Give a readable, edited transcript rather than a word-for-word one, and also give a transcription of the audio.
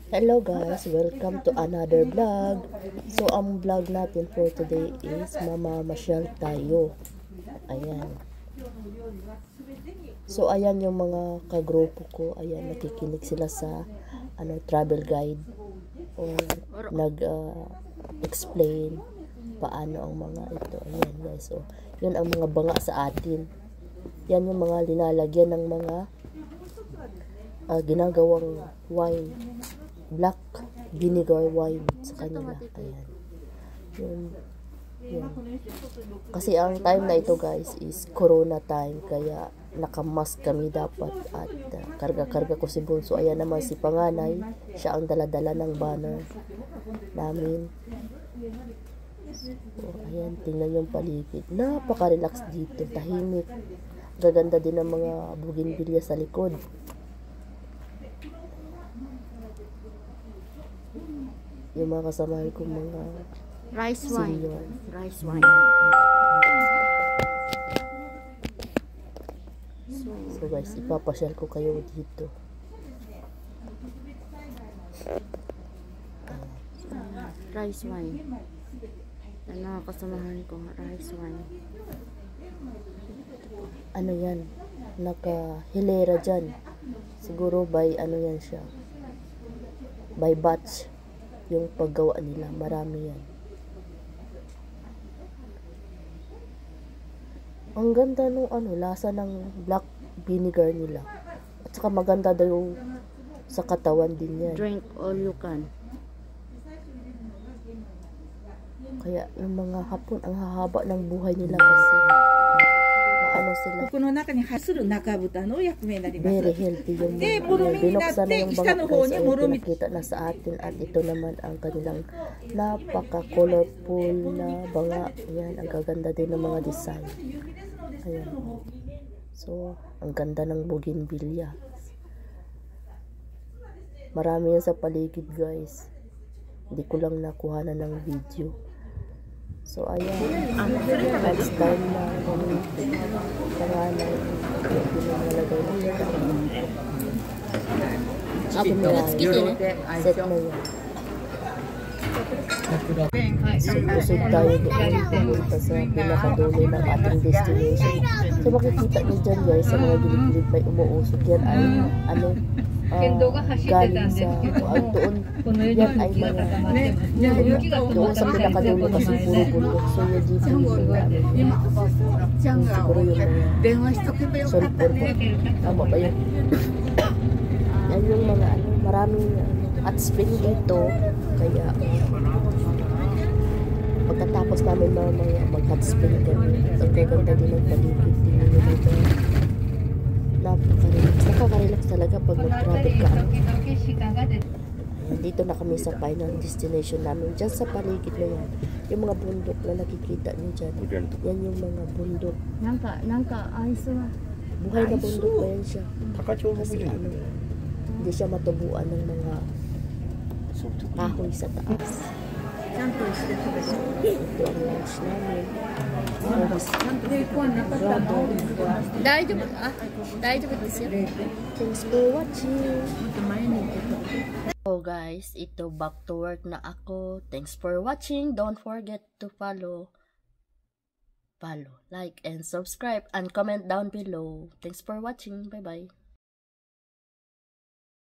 Hello guys, welcome to another vlog. So ang vlog natin for today is mamamasyal tayo. Ayan. So ayan yung mga kagrupo ko. Ayan, nakikinig sila sa travel guide o nag-explain paano ang mga ito. Ayan guys. So yun ang mga banga sa atin. Yan yung mga linalagyan ng mga ginagawang wine, black vinegar wine sa kanila. Ayan. Yun. Kasi ang time na ito guys is corona time, kaya nakamask kami dapat at karga-karga ko si Bunso. Ayan naman si Panganay, siya ang daladala ng banner namin. So, ayan, tingnan yung paligid. Napaka-relax dito, tahimik. Gaganda din ang mga bougainvillea sa likod. Yung mga kasamahan kong mga rice wine. Rice wine. So guys, ipapasyal ko kayo dito. Rice wine. Ano kasamahan ko? Rice wine. Ano yan? Naka-hilera dyan. Siguro by ano yan siya. By batch. Yung paggawa nila, marami yan. Ang ganda nung lasa ng black vinegar nila. At saka maganda daw sa katawan din yan. Drink all you can. Kaya yung mga Hapon, ang hahaba ng buhay nila kasi ano sila. Very healthy yung binuksan na yung banga guys. Ay pinakita na sa atin at ito naman ang kanilang napaka-colorful na banga. Yan, ang gaganda din ng mga design. Ayan. So, ang ganda ng bougainvillea. Marami yan sa paligid guys. Hindi ko lang nakuha na ng video. So, ayan. Next time na pangalan. Hindi na nalagay nila. Set na yan. Susod tayo doon pumunta sa pinakadulo ng ating destination. So, makikita nyo dyan guys, sa mga gilid-gilid may umuusog yan ay galing sa yan ay mga doon sa pinakadulo kasi puro bundok. So yung dito siguro yung mga sulfur po. Tama ba yun? Yan yung mga maraming at spring dito. Kaya pagkatapos namin mamaya mag-hot spring kami. Ang gaganda din ng paligid. Tingnan nyo dito. Nakaka-relax talaga pag mag-travel ka. Dito na kami sa final destination namin. Diyan sa paligid na yan. Yung mga bundok na nakikita nyo dyan. Yan yung mga bundok. Buhay na bundok ba yan siya? Kasi hindi siya matubuan ng mga kahoy sa taas. Ito ang lunch namin. Thanks for watching. So guys, ito back to work na ako. Thanks for watching. Don't forget to follow, like, and subscribe, and comment down below. Thanks for watching. Bye bye.